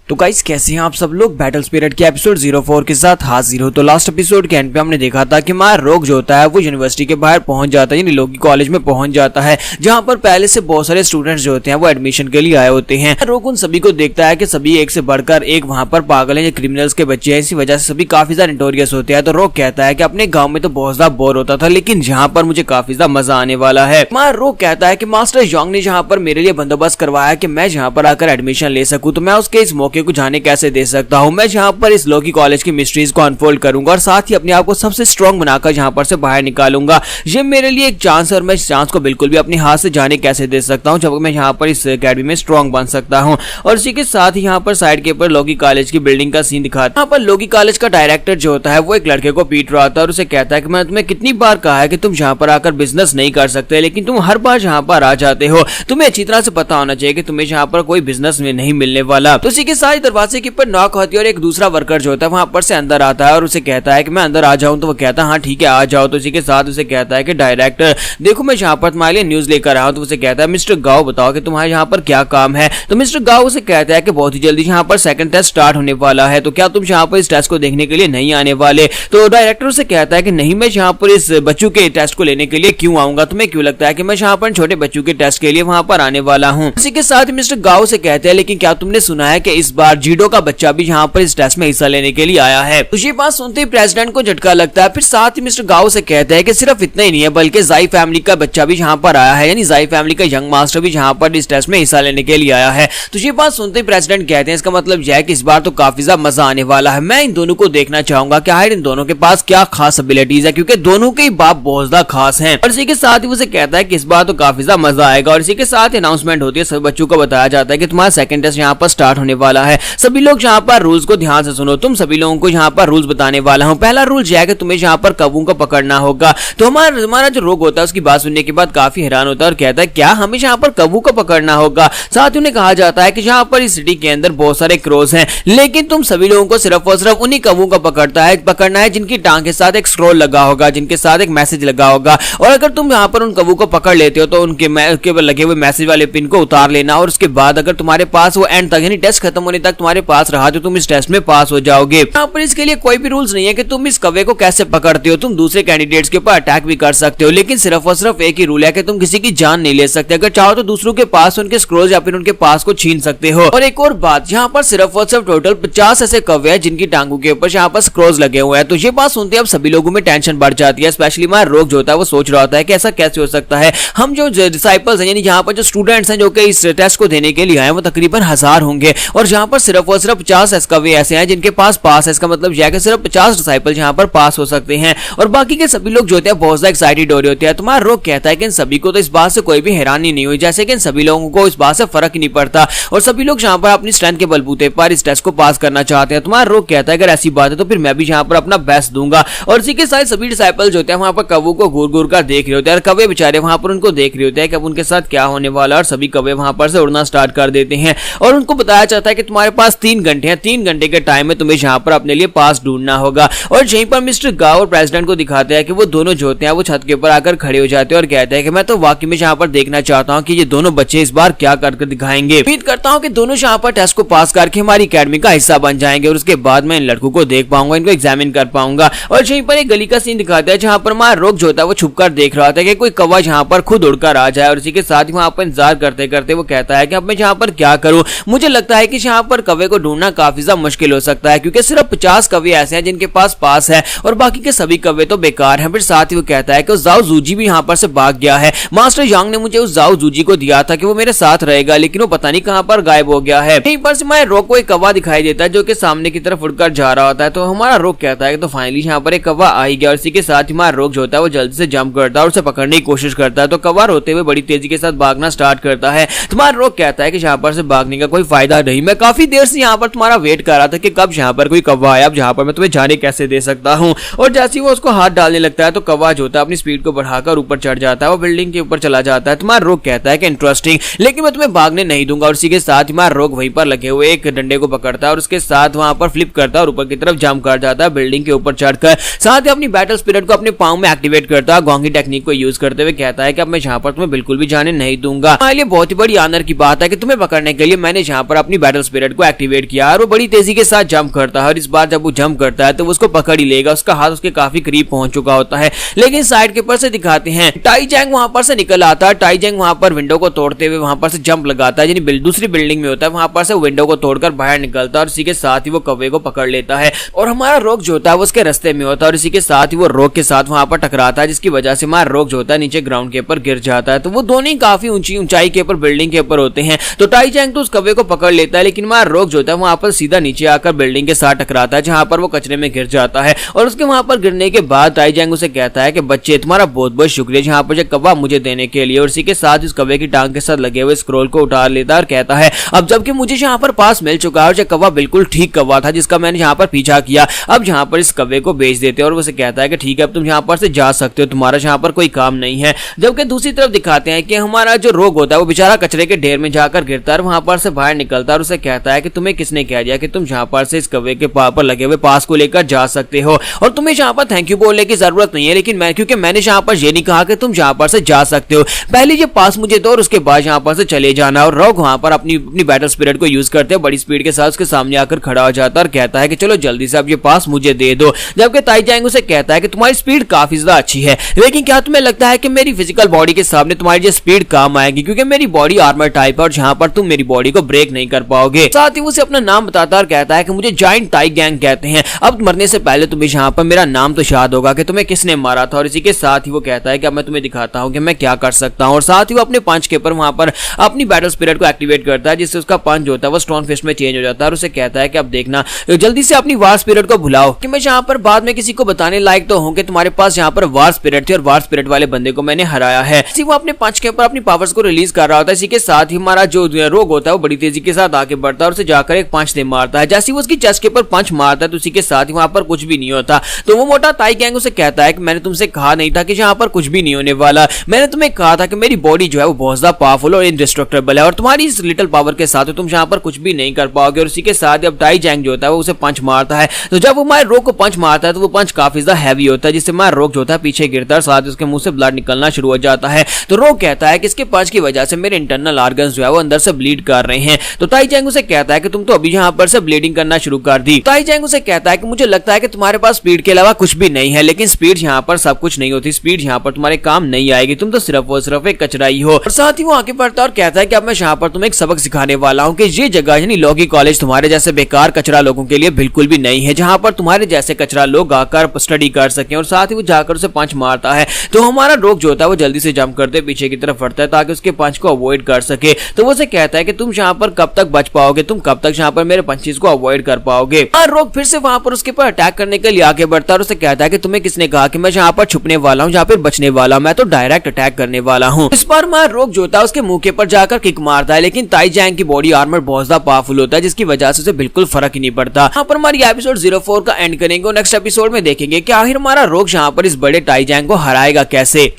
तो गाइस कैसे हैं आप सब लोग। बैटल स्पिरिट के एपिसोड 04 के साथ हाजिर हो। तो लास्ट एपिसोड के एंड पे हमने देखा था कि हमारा रोग जो होता है वो यूनिवर्सिटी के बाहर पहुंच जाता है, यानी लोकी कॉलेज में पहुंच जाता है, जहां पर पहले से बहुत सारे स्टूडेंट्स जो होते हैं वो एडमिशन के लिए आए होते हैं। रोग उन सभी को देखता है कि सभी एक से बढ़कर एक वहां पर पागल हैं, क्रिमिनल्स के बच्चे हैं, इसी वजह से सभी काफी ज्यादा नोटोरियस होते हैं। तो रोग कहता है कि अपने गाँव में तो बहुत ज्यादा बोर होता था, लेकिन यहाँ पर मुझे काफी ज्यादा मजा आने वाला है। हमारा रोग कहता है कि मास्टर जोंग ने जहाँ पर मेरे लिए बंदोबस्त करवाया कि मैं जहाँ पर आकर एडमिशन ले सकूं, तो मैं उसके इस मौके को जाने कैसे दे सकता हूं। मैं जहां पर इस लोकी कॉलेज की मिस्ट्रीज को अनफोल्ड करूंगा और साथ ही अपने आप को सबसे स्ट्रांग बनाकर जहां पर से बाहर निकालूंगा। ये मेरे लिए एक चांस है और मैं इस चांस को बिल्कुल भी अपने हाथ से जाने कैसे दे सकता हूं, जब मैं यहां पर इस एकेडमी में स्ट्रांग बन सकता हूं। और इसी के साथ ही यहां पर साइड के ऊपर लोकी कॉलेज की बिल्डिंग का सीन दिखाता है। यहां पर लोकी कॉलेज का डायरेक्टर जो होता है वो एक लड़के को पीट रहा था और उसे कहता है कि मैं तुम्हें कितनी बार कहा है कि तुम यहां पर आकर बिजनेस नहीं कर सकते, लेकिन तुम हर बार यहां पर आ जाते हो। तुम्हें अच्छी तरह से पता होना चाहिए कि तुम्हें यहां पर कोई बिजनेस में नहीं मिलने वाला। तो इसी के साथ दरवाजे के ऊपर नॉक होती है और एक दूसरा वर्कर जो होता है वहां पर से अंदर आता है और उसे कहता है कि मैं अंदर आ जाऊं। तो वो कहता है हाँ ठीक है आ जाओ। तो इसी के साथ उसे कहता है कि डायरेक्टर देखो मैं यहाँ पर तुम्हारे लिए न्यूज लेकर आया हूं। तो उसे कहता है मिस्टर गाओ बताओ कि तुम्हारे यहाँ पर क्या काम है। तो मिस्टर गाओ उसे कहता है कि बहुत ही जल्दी यहाँ पर सेकंड टेस्ट स्टार्ट होने वाला है, तो क्या तुम यहाँ पर इस टेस्ट को देखने के लिए नहीं आने वाले। तो डायरेक्टर उसे कहता है कि नहीं, मैं यहाँ पर इस बच्चों के टेस्ट को लेने के लिए क्यों आऊंगा, तुम्हें क्यों लगता है कि मैं यहाँ पर छोटे बच्चों के टेस्ट के लिए वहां पर आने वाला हूँ। इसी के साथ मिस्टर गाओ से कहते हैं लेकिन क्या तुमने सुना है कि इस बार जीडो का बच्चा भी यहाँ पर इस टेस्ट में हिस्सा लेने के लिए आया है। तो ये बात सुनते ही प्रेसिडेंट को झटका लगता है। फिर साथ ही मिस्टर गाओ से कहते हैं कि सिर्फ इतना ही नहीं है बल्कि जाई फैमिली का बच्चा भी यहाँ पर आया है, यानी जाई फैमिली का यंग मास्टर भी यहाँ पर इस टेस्ट में हिस्सा लेने के लिए आया है। तो ये बात सुनते ही प्रेसिडेंट कहते हैं इसका मतलब यह है कि इस बार तो काफी ज्यादा मजा आने वाला है। मैं इन दोनों को देखना चाहूंगा कि आखिर इन दोनों के पास क्या खास एबिलिटीज है, क्योंकि दोनों के बाप बहुत ज्यादा खास हैं। और इसी के साथ ही उसे कहता है कि इस बार तो काफी ज्यादा मजा आएगा। और इसी के साथ अनाउंसमेंट होती है, सभी बच्चों को बताया जाता है कि तुम्हारा सेकंड टेस्ट यहाँ पर स्टार्ट होने वाला है। सभी लोग यहाँ पर रूल्स को ध्यान से सुनो। तुम सभी लोगों को यहाँ पर रूल्स बताने वाला हूँ। पहला रूल यह है कि तुम्हें यहाँ पर कौवों को पकड़ना होगा। तो हमारा जो रोग होता है उसकी बात सुनने के बाद काफी हैरान होता है और कहता है क्या हमें यहाँ पर कौवों को पकड़ना होगा। साथ ही उन्हें कहा जाता है कि यहाँ पर इस सिटी के अंदर बहुत सारे क्रोस हैं, लेकिन तुम सभी लोगों को सिर्फ और सिर्फ उन्हीं कौवों को पकड़ना है जिनकी टांग के साथ एक स्क्रॉल लगा होगा, जिनके साथ एक मैसेज लगा होगा। और अगर तुम यहाँ पर उन कौवों को पकड़ लेते हो तो उनके लगे हुए मैसेज वाले पिन को उतार लेना और उसके बाद अगर तुम्हारे पास वो एंड तक यानी टेस्ट खत्म होने तक तुम्हारे पास रहा तो तुम इस टेस्ट में पास हो जाओगे। यहाँ पर इसके लिए कोई भी रूल्स नहीं है कि तुम इस कौवे को कैसे पकड़ते हो। तुम दूसरे कैंडिडेट्स के ऊपर अटैक भी कर सकते हो, लेकिन सिर्फ और सिर्फ एक ही रूल है कि तुम किसी की जान नहीं ले सकते। अगर चाहो तो दूसरों के पास उनके स्क्रोल या फिर उनके पास को छीन सकते हो। और एक और बात, यहाँ पर सिर्फ और सिर्फ टोटल 50 ऐसे कौवे हैं जिनकी टांगों के ऊपर यहाँ पर स्क्रोल्स लगे हुए हैं। तो ये बात सुनते अब सभी लोगों में टेंशन बढ़ जाती है। स्पेशली हमारा रोग जो होता है वो सोच रहा होता है कि ऐसा कैसे हो सकता है। हम जो डिसाइपल्स हैं यानी यहाँ पर जो स्टूडेंट्स हैं जो कि इस टेस्ट को देने के लिए आए वो तकरीबन 1000 होंगे, और यहाँ पर सिर्फ और सिर्फ 50 कौवे ऐसे हैं जिनके पास पास है। इसका मतलब यह है कि सिर्फ 50 डिसाइपल यहाँ पर पास हो सकते हैं और बाकी के सभी लोग जो होते हैं बहुत ज्यादा एक्साइटेड हो रहे होते हैं। तुम्हारा रोग कहता है कि इन सभी को तो इस बात से कोई भी हैरानी नहीं हुई, जैसे कि इन सभी लोगों को इस बात से फर्क ही नहीं पड़ता और सभी लोग यहाँ पर अपनी स्ट्रेंथ के बलबूते पर इस टेस्ट को पास करना चाहते हैं। तुम्हारा रोग कहता है अगर ऐसी बात है तो फिर मैं भी यहाँ पर अपना बेस्ट दूंगा। और इसी के साथ सभी डिसाइपल जो होते हैं वहां पर कौवों को घूर घूर कर देख रहे होते हैं और कौवे बेचारे वहां पर उनको देख रहे होते हैं कि अब उनके साथ क्या होने वाला है। और सभी कौवे वहां पर से उड़ना स्टार्ट कर देते हैं और उनको बताया जाता है कि तुम्हारे पास 3 घंटे हैं, 3 घंटे के टाइम में तुम्हें यहाँ पर अपने लिए पास ढूंढना होगा। और यहीं पर मिस्टर गाओ और प्रेसिडेंट को दिखाते हैं कि वो दोनों जो होते हैं वो छत के ऊपर आकर खड़े हो जाते हैं और कहते हैं कि मैं तो वाकई में यहाँ पर देखना चाहता हूँ कि ये दोनों बच्चे इस बार क्या करके दिखाएंगे। उम्मीद करता हूँ कि दोनों यहाँ पर टेस्ट को पास करके हमारी अकेडमी का हिस्सा बन जाएंगे और उसके बाद मैं इन लड़कों को देख पाऊंगा, इनको एग्जामिन कर पाऊंगा। और यहीं पर एक गली का सीन दिखाता है जहाँ पर हमारा रोग जो होता है वो छुपकर देख रहा था कि कोई कौवा यहाँ पर खुद उड़कर आ जाए। और इसी के साथ ही वहां पर इंतजार करते करते वो कहता है कि अब मैं यहाँ पर क्या करूं। मुझे लगता है कि यहाँ पर कौवे को ढूंढना काफी ज्यादा मुश्किल हो सकता है, क्योंकि सिर्फ 50 कौवे ऐसे हैं जिनके पास पास है और बाकी के सभी कौवे तो बेकार हैं। फिर साथ ही वो कहता है कि जाओ जूजी भी यहाँ पर से भाग गया है। मास्टर यांग ने मुझे उस जाओ जूजी को दिया था कि वो मेरे साथ रहेगा, लेकिन वो पता नहीं कहां पर गायब हो गया है। यहीं पर से हमारे रोग को एक कौवा दिखाई देता है जो कि सामने की तरफ उड़कर जा रहा होता है। तो हमारा रोग कहता है कि तो फाइनली यहाँ पर एक कौवा आ ही गया। और इसी के साथ हमारा रोग जो होता है वो जल्दी से जंप करता है और उसे पकड़ने की कोशिश करता है। तो कौवा रोते हुए बड़ी तेजी के साथ भागना स्टार्ट करता है। तुम्हारा रोग कहता है कि यहाँ पर से भागने का कोई फायदा नहीं, मैं काफी देर से यहाँ पर तुम्हारा वेट कर रहा था कि कब यहाँ पर कोई कौवा आया, अब यहाँ पर मैं तुम्हें जाने कैसे दे सकता हूँ। और जैसे ही वो उसको हाथ डालने लगता है तो कौवा जो होता है अपनी स्पीड को बढ़ाकर ऊपर चढ़ जाता है, वो बिल्डिंग के ऊपर चला जाता है। तुम्हारा रोग कहता है कि इंटरेस्टिंग, लेकिन मैं तुम्हें भागने नहीं दूंगा। और इसी के साथ हमारा रोग वहीं पर लगे हुए एक डंडे को पकड़ता है और उसके साथ वहां पर फ्लिप करता है और ऊपर की तरफ जंप कर जाता है बिल्डिंग के ऊपर चढ़कर। साथ ही अपनी बैटल स्पिरिट को अपने पांव में एक्टिवेट करता है, गोंगी टेक्निक को यूज करते हुए कहता है कि अब मैं यहाँ पर तुम्हें बिल्कुल भी जाने नहीं दूंगा। हमारे लिए बहुत ही बड़ी ऑनर की बात है कि तुम्हें पकड़ने के लिए मैंने यहाँ पर अपनी बैटल स्पिरिट को एक्टिवेट किया और वो बड़ी तेजी के साथ जंप करता है और इस बार जब वो जंप करता है तो उसको पकड़ ही लेगा। उसका हाथ उसके काफी करीब पहुंच चुका होता है, लेकिन साइड के ऊपर से दिखाते हैं टाई जैंग वहां पर से निकल आता है। टाई जैंग वहां पर विंडो को तोड़ते हुए वहां पर से जंप लगाता है, यानी दूसरी बिल्डिंग में होता है, वहां पर से विंडो को तोड़कर बाहर निकलता है और इसी के साथ ही वो कौवे को पकड़ लेता है और हमारा रोग जो होता है वो उसके रास्ते में होता है और इसी के साथ ही वो रोग के साथ वहां पर टकराता है, जिसकी वजह से हमारा रोग जो होता है नीचे ग्राउंड के ऊपर गिर जाता है। तो वो दोनों ही काफी ऊंचाई के ऊपर बिल्डिंग के ऊपर होते हैं। तो टाई जैंग तो उस कौवे को पकड़ लेता है, लेकिन हमारा रोग जो होता है वहां पर सीधा नीचे आकर बिल्डिंग के साथ टकराता है, जहां पर वो कचरे में गिर जाता है। और उसके वहां पर गिरने के बाद टाई जैंग उसे कहता है कि बच्चे तुम्हारा बहुत बहुत शुक्रिया जहां पर ये कौवा मुझे देने के लिए। और इसी के साथ इस कौवे की टांग के साथ लगे हुए स्क्रोल को उतार लेता है और कहता है अब जबकि मुझे यहाँ पर पास मिल चुका है और ये कौवा बिल्कुल ठीक कौवा था जिसका मैंने यहाँ पर पीछा किया, अब यहाँ पर इस कौवे को बेच देते हैं। और उसे कहता है कि ठीक है अब तुम यहाँ पर से जा सकते हो, तुम्हारा यहाँ पर कोई काम नहीं है। जबकि दूसरी तरफ दिखाते हैं कि हमारा जो रोग होता है वो बेचारा कचरे के ढेर में जाकर गिरता है, वहां पर से बाहर निकलता है और उसे कहता है कि तुम्हें किसने कह दिया कि तुम यहाँ पर से इस कौवे के पर लगे हुए पास को लेकर जा सकते हो और तुम्हें यहाँ पर थैंक यू बोलने की जरूरत नहीं है, लेकिन क्योंकि मैंने यहाँ पर ये नहीं कहा कि तुम यहाँ पर से जा सकते हो, पहले ये पास मुझे दो और उसके बाद यहाँ पर से चले जाना। और रोग वहां पर अपनी बैटल स्पिरिट को यूज करते हैं, बड़ी स्पीड के साथ उसके सामने आकर खड़ा हो जाता है और कहता है कि चलो जल्दी से अब ये पास मुझे दे दो। जबकि टाई जैंग उसे कहता है कि तुम्हारी स्पीड काफी ज्यादा अच्छी है, लेकिन क्या तुम्हें लगता है कि मेरी फिजिकल बॉडी के सामने तुम्हारी ये स्पीड काम आएगी, क्योंकि मेरी बॉडी आर्मर टाइप है और जहां पर तुम मेरी बॉडी को ब्रेक नहीं कर पाओगे। साथ ही उसे अपना नाम बताता और कहता है कि मुझे जायंट टाई गैंग कहते हैं, अब मरने से पहले तुम्हें यहाँ पर मेरा नाम तो याद होगा कि तुम्हें किसने मारा था। और इसी के साथ ही वो कहता है कि अब मैं तुम्हें दिखाता हूँ कि मैं क्या कर सकता हूँ। और साथ ही वो अपने पंच के ऊपर वहां पर अपनी बैटल स्पिरिट को एक्टिवेट करता है, जिससे उसका पंच होता है वो स्टोन फिस्ट में चेंज हो जाता है और उसे कहता है कि अब देखना जल्दी से अपनी वार स्पिरिट को भुलाओ कि मैं यहाँ पर बाद में किसी को बताने लायक तो हूँ कि तुम्हारे पास यहाँ पर वार स्पिरिट थी और वार स्पिरिट वाले बंदे को मैंने हराया है। वो अपने पंच के ऊपर अपनी पावर्स को रिलीज कर रहा होता है। इसी के साथ ही हमारा जो रोग होता है वो बड़ी तेजी के साथ आगे बढ़ता है और उसे जाकर एक पंच दे मारता है। जैसे वो उसकी चेस्ट के ऊपर पंच मारता है तो उसी के साथ ही वहां पर कुछ भी नहीं होता। तो वो मोटा टाई गैंग उसे कहता है कि मैंने तुमसे कहा नहीं था कि यहाँ पर कुछ भी नहीं होने वाला, मैंने तुम्हें कहा था कि मेरी बॉडी जो है वो बहुत ज्यादा पावरफुल और इंडिस्ट्रक्टेबल है और तुम्हारी इस लिटिल पावर के साथ तुम यहाँ पर कुछ भी नहीं कर पाओगे। और इसी के साथ ही अब टाई जैंग जो होता है वो उसे पंच मारता है। तो जब वो हमारे रोग को पंच मारता है तो वो पंच काफी ज्यादा हैवी होता है, जिससे हमारा रोग जो होता है पीछे गिरता है और साथ ही उसके मुंह से ब्लड निकलना शुरू हो जाता है। तो रोग कहता है कि इसके पंच की वजह से मेरे इंटरनल ऑर्गन्स जो है वो अंदर से ब्लीड कर रहे हैं। तो टाई जैंग उसे कहता है कि तुम तो अभी यहाँ पर से ब्लीडिंग करना शुरू कर दी। टाई जैंग उसे कहता है कि मुझे लगता है कि तुम्हारे पास स्पीड के अलावा कुछ भी नहीं है, लेकिन स्पीड यहाँ पर सब कुछ नहीं होती, स्पीड यहाँ पर तुम्हारे काम नहीं आएगी, तुम तो सिर्फ और सिर्फ एक कचरा ही हो। और साथ ही वो आगे बढ़ता और कहता है कि अब मैं यहाँ पर तुम्हें एक सबक सिखाने वाला हूँ कि ये जगह यानी लॉगी कॉलेज तुम्हारे जैसे बेकार कचरा लोगों के लिए बिल्कुल भी नहीं है, जहाँ पर तुम्हारे जैसे कचरा लोग आकर स्टडी कर सके। और साथ ही वो जाकर उसे पंच मारता है तो हमारा रोग जो होता है वो जल्दी से जंप करते पीछे की तरफ बढ़ता है ताकि उसके पंच को अवॉइड कर सके। तो वो उसे कहता है कि तुम यहाँ पर कब तक बच पाओगे, तुम कब तक यहाँ पर मेरे पंचेस को अवॉइड कर पाओगे। रोग फिर से वहां पर उसके ऊपर अटैक करने के लिए आगे बढ़ता है और उसे कहता है कि तुम्हें किसने कहा कि मैं यहाँ पर छुपने वाला हूँ, यहाँ पर बचने वाला, मैं तो डायरेक्ट अटैक करने वाला हूँ। इस बार हमारा रोग जो होता है उसके मुंह के ऊपर जाकर किक मारता है, लेकिन टाई जैंग की बॉडी आर्मर बहुत ज्यादा पावरफुल होता है, जिसकी वजह से उसे बिल्कुल फर्क ही नहीं पड़ता। यहाँ पर हमारी एपिसोड 04 का एंड करेंगे और नेक्स्ट एपिसोड में देखेंगे कि आखिर हमारा रोग यहाँ पर इस बड़े टाई जैंग को हराएगा कैसे।